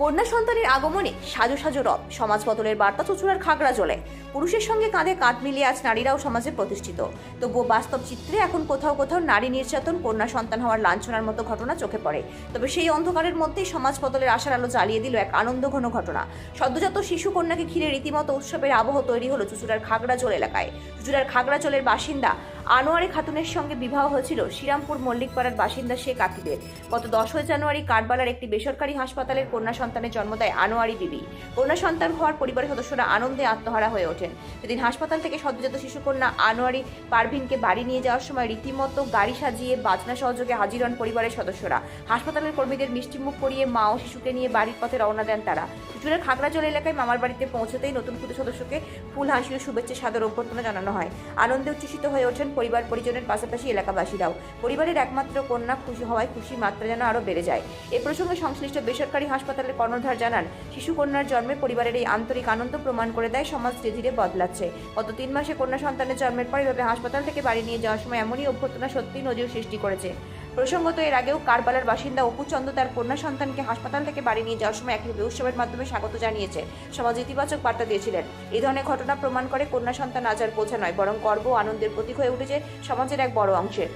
কন্যা সন্তানের আগমনে সাজো সাজো রব, সমাজ বদলের বার্তা চুচুড়ার খাগড়াজলে। পুরুষের সঙ্গে কাঁধে কাঁধ মিলিয়ে আজ নারীরাও সমাজে প্রতিষ্ঠিত। তবুও বাস্তব চিত্রে এখন কোথাও কোথাও নারী নির্যাতন, কন্যা সন্তান হওয়ার লাঞ্ছনার মতো ঘটনা চোখে পড়ে। তবে সেই অন্ধকারের মধ্যেই সমাজ বদলের আশার আলো জ্বালিয়ে দিল এক আনন্দঘন ঘটনা। সদ্যজাত শিশু কন্যাকে ঘিরে রীতিমতো উৎসবের আবহ তৈরি হলো চুচুড়ার খাগড়াজল এলাকায়। চুচুড়ার খাগড়াজলের বাসিন্দা আনোয়ারে খাতুনের সঙ্গে বিবাহ হয়েছিল শ্রীরামপুর মল্লিকপাড়ার বাসিন্দা শেখ আকিবের। গত 10 জানুয়ারি কাঠবালার একটি বেসরকারি হাসপাতালের কন্যা সন্তানের জন্ম দেয় আনোয়ারি বিবি। কন্যা সন্তান হওয়ার পরিবারের সদস্যরা আনন্দে আত্মহারা হয়ে ওঠেন। সেদিন হাসপাতাল থেকে সদ্যজাত শিশুকন্যা আনোয়ারি পারভিনকে বাড়ি নিয়ে যাওয়ার সময় রীতিমতো গাড়ি সাজিয়ে বাজনা সহযোগে হাজির হন পরিবারের সদস্যরা। হাসপাতালের কর্মীদের মিষ্টিমুখ করিয়ে মা ও শিশুকে নিয়ে বাড়ির পথে রওনা দেন তারা। চুচুড়ার খাগড়াজল এলাকায় মামার বাড়িতে পৌঁছতেই নতুন পুত্র সদস্যকে ফুল হাসি ও শুভেচ্ছা সাদর অভ্যর্থনা জানানো হয়। আনন্দে উচ্ছ্বসিত হয়ে ওঠেন পরিবার পরিজনের পাশাপাশি এলাকাবাসীরাও। পরিবারের একমাত্র কন্যা খুশি হওয়ায় খুশির মাত্রা যেন আরও বেড়ে যায়। এ প্রসঙ্গে সংশ্লিষ্ট বেসরকারি হাসপাতালের কর্ণধার জানান, শিশু কন্যার জন্মে পরিবারের এই আন্তরিক আনন্দ প্রমাণ করে দেয় সমাজ ধীরে ধীরে বদলাচ্ছে। গত 3 মাসে কন্যা সন্তানের জন্মের পর এভাবে হাসপাতাল থেকে বাড়ি নিয়ে যাওয়ার সময় এমনই অভ্যর্থনা সত্যিই নজির সৃষ্টি করেছে। প্রসঙ্গত, এর আগেও কারবালার বাসিন্দা অপু চন্দ্র তার কন্যা সন্তানকে হাসপাতাল থেকে বাড়ি নিয়ে যাওয়ার সময় একটি উৎসবের মাধ্যমে স্বাগত জানিয়েছে, সমাজ ইতিবাচক বার্তা দিয়েছিলেন। এই ধরনের ঘটনা প্রমাণ করে কন্যা সন্তান আজ আর বোঝা নয়, বরং গর্ব ও আনন্দের প্রতীক হয়ে উঠেছে সমাজের এক বড় অংশের।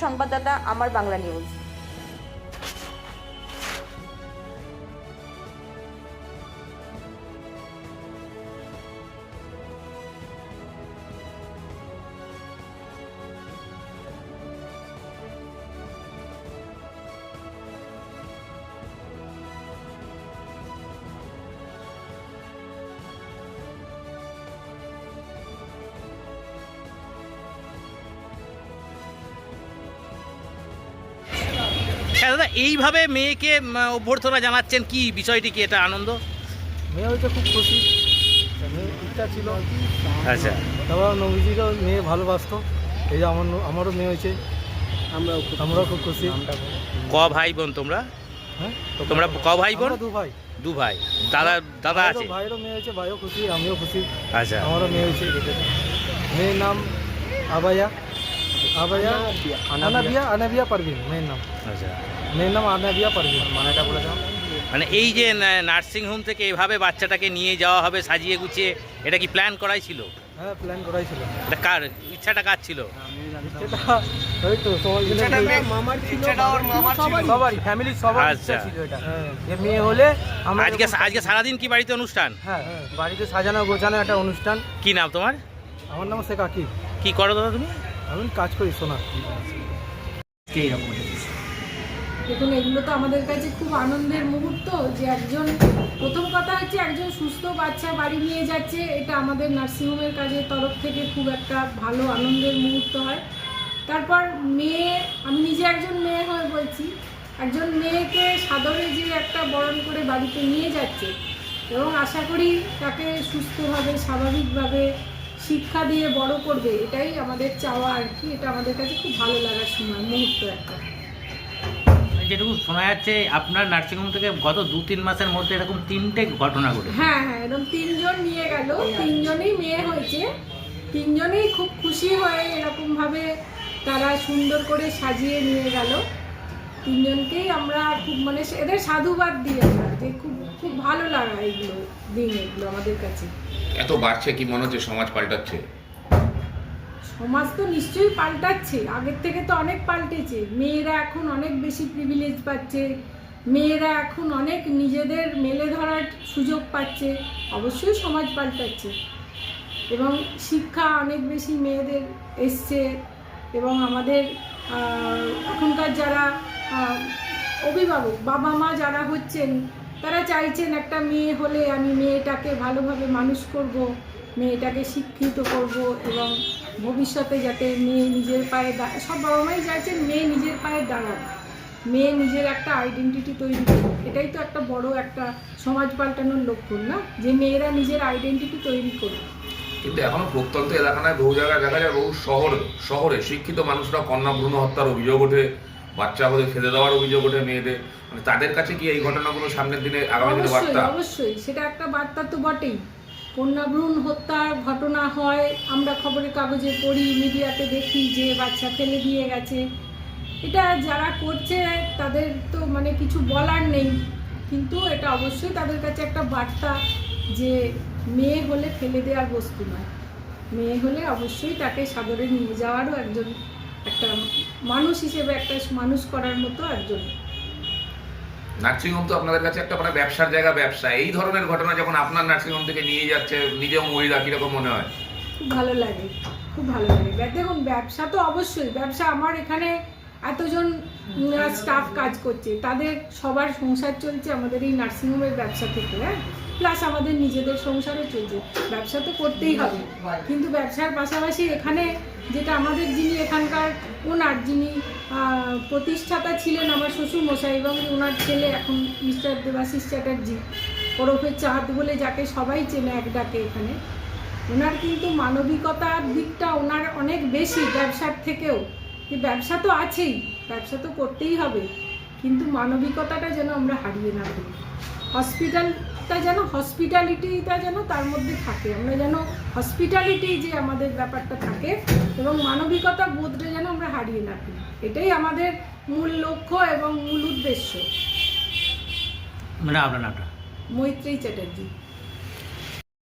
সংবাদদাতা, আমার বাংলা নিউজ। দাদা, এইভাবে মেয়েকে অভ্যর্থনা জানাচ্ছেন, কি বিষয়টি, কি এটা আনন্দ? মেয়ে হয়তো খুব খুশি, মেয়ে ইচ্ছা ছিল। আচ্ছা, তারপর নবীজিরও মেয়ে ভালোবাসতো, এই যে আমারও মেয়ে হয়েছে, আমরাও খুব খুশি। ক ভাই বোন তোমরা? হ্যাঁ, তোমরা ক ভাই বোন? দু ভাই। দু ভাই। দাদা আছে? ভাইয়েরও মেয়ে হয়েছে, ভাইও খুশি, আমিও খুশি। আচ্ছা, আমারও মেয়ে হয়েছে। মেয়ের নাম আনাবিয়া পারভিন মেয়ের নাম। আচ্ছা, মেয়ের নাম আনাবিয়া পারভিন। মানেটা বলে দাও। মানে এই যে নার্সিংহোম থেকে এভাবে বাচ্চাটাকে নিয়ে যাওয়া হবে সাজিয়ে গুছিয়ে, এটা কি প্ল্যান করাই ছিল? হ্যাঁ, প্ল্যান করাই ছিল। এটা কার ইচ্ছাটা, কার ছিল? সবারই, ফ্যামিলির সবার ইচ্ছা ছিল এটা। যে মেয়ে হলে আজকে সারাদিন কি বাড়িতে অনুষ্ঠান? হ্যাঁ, বাড়িতে সাজানো গোছানো একটা অনুষ্ঠান। কি নাম তোমার? আমার নাম শেখ আকিব। কি করো দাদা তুমি? আমি কাজ করি সোনা। দেখুন, এগুলো তো আমাদের কাছে খুব আনন্দের মুহূর্ত যে প্রথম কথা হচ্ছে একজন সুস্থ বাচ্চা বাড়ি নিয়ে যাচ্ছে, এটা আমাদের নার্সিংহোমের কাজের তরফ থেকে খুব একটা ভালো আনন্দের মুহূর্ত হয়। তারপর মেয়ে, আমি নিজে একজন মেয়ে হয়ে বলছি, একজন মেয়েকে সাদরে যে একটা বরণ করে বাড়িতে নিয়ে যাচ্ছে এবং আশা করি তাকে সুস্থভাবে স্বাভাবিকভাবে শিক্ষা দিয়ে বড় করবে, এটাই আমাদের চাওয়া আর কি। এটা আমাদের কাছে খুব ভালো লাগার সময় মুহূর্ত একটা। যেটুকু শোনা যাচ্ছে আপনার নার্সিংহোম থেকে গত 2-3 মাসের মধ্যে এরকম 3টে ঘটনা ঘটেছে। হ্যাঁ, এরকম 3 জন নিয়ে গেল, 3 জনই মেয়ে হয়েছে। 3 জনেই খুব খুশি হয়ে এরকমভাবে তারা সুন্দর করে সাজিয়ে নিয়ে গেল। 3 জনকেই আমরা খুব এদের সাধুবাদ দিই আমরা, যে খুব খুব ভালো লাগা এগুলো আমাদের কাছে। এত বাড়ছে, কি মনে হচ্ছে সমাজ পাল্টাচ্ছে? সমাজ তো নিশ্চয়ই পাল্টাচ্ছে, আগের থেকে তো অনেক পাল্টেছে। মেয়েরা এখন অনেক বেশি প্রিভিলেজ পাচ্ছে, মেয়েরা এখন অনেক নিজেদের মেলে ধরার সুযোগ পাচ্ছে। অবশ্যই সমাজ পাল্টাচ্ছে এবং শিক্ষা অনেক বেশি মেয়েদের এসছে এবং আমাদের এখনকার যারা অভিভাবক বাবা মা যারা হচ্ছেন, তারা চাইছেন একটা মেয়ে হলে আমি মেয়েটাকে ভালোভাবে মানুষ করব, মেয়েটাকে শিক্ষিত করব এবং ভবিষ্যতে যাতে মেয়ে নিজের পায়ে সব বাবা মাই চাইছেন মেয়ে নিজের পায়ে দাঁড়াক, মেয়ে নিজের একটা আইডেন্টিটি তৈরি করুক। এটাই তো একটা বড় একটা সমাজ পাল্টানোর লক্ষণ না, যে মেয়েরা নিজের আইডেন্টিটি তৈরি করুক। কিন্তু এখনো প্রত্যন্ত এলাকায় বহু জায়গায় দেখা যায়, বহু শহরে শিক্ষিত মানুষরা কন্যা ভ্রূণ হত্যার অভিযোগ ওঠে, বাচ্চা হলে ফেলে দেওয়ার অভিযোগ ওঠে মেয়েদের। মানে তাদের কাছে কি এই ঘটনাগুলো সামনের দিনে, আগামী দিনে বার্তা? অবশ্যই সেটা একটা বার্তা তো বটেই। কন্যা ভ্রূণ হত্যার ঘটনা হয়, আমরা খবরের কাগজে পড়ি, মিডিয়াতে দেখি যে বাচ্চা ফেলে দিয়ে গেছে। এটা যারা করছে তাদের তো কিছু বলার নেই, কিন্তু এটা অবশ্যই তাদের কাছে একটা বার্তা যে মেয়ে হলে ফেলে দেওয়ার বস্তু নয়, মেয়ে হলে অবশ্যই তাকে সাদরে নিয়ে যাওয়ারও একজন, একটা মানুষ হিসেবে একটা মানুষ করার মতো একজন। নার্সিংহোম তো আপনাদের কাছে একটা মানে ব্যবসার জায়গা, ব্যবসা। এই ধরনের ঘটনা যখন আপনার নার্সিংহোম থেকে নিয়ে যাচ্ছে নিজেও মহিলা, কিরকম মনে হয়? খুব ভালো লাগে, খুব ভালো লাগে। দেখুন, ব্যবসা তো অবশ্যই ব্যবসা। আমার এখানে এতজন স্টাফ কাজ করছে, তাদের সবার সংসার চলছে আমাদের এই নার্সিংহোমের ব্যবসা থেকে, হ্যাঁ, প্লাস আমাদের নিজেদের সংসারও চলছে। ব্যবসা তো করতেই হবে, কিন্তু ব্যবসার পাশাপাশি এখানে যেটা আমাদের, যিনি এখানকার ওনার, যিনি প্রতিষ্ঠাতা ছিলেন আমার শ্বশুরমশাই, এবং ওনার ছেলে এখন মিস্টার দেবাশিস চ্যাটার্জি ওরফে চাঁদ বলে যাকে সবাই চেনে এক ডাকে এখানে, ওনার কিন্তু মানবিকতার দিকটা ওনার অনেক বেশি ব্যবসার থেকেও। যে ব্যবসা তো আছেই, ব্যবসা তো করতেই হবে, কিন্তু মানবিকতাটা যেন আমরা হারিয়ে না ফেলি। হসপিটালটা যেন, হসপিটালিটিটা যেন তার মধ্যে থাকে, আমরা যেন হসপিটালিটি যে আমাদের ব্যাপারটা থাকে, এবং মানবিকতা বোধটা যেন আমরা হারিয়ে না ফেলি। এটাই আমাদের মূল লক্ষ্য এবং মূল উদ্দেশ্য। মানে আপনার নামটা? মৈত্রেয়ী চ্যাটার্জি।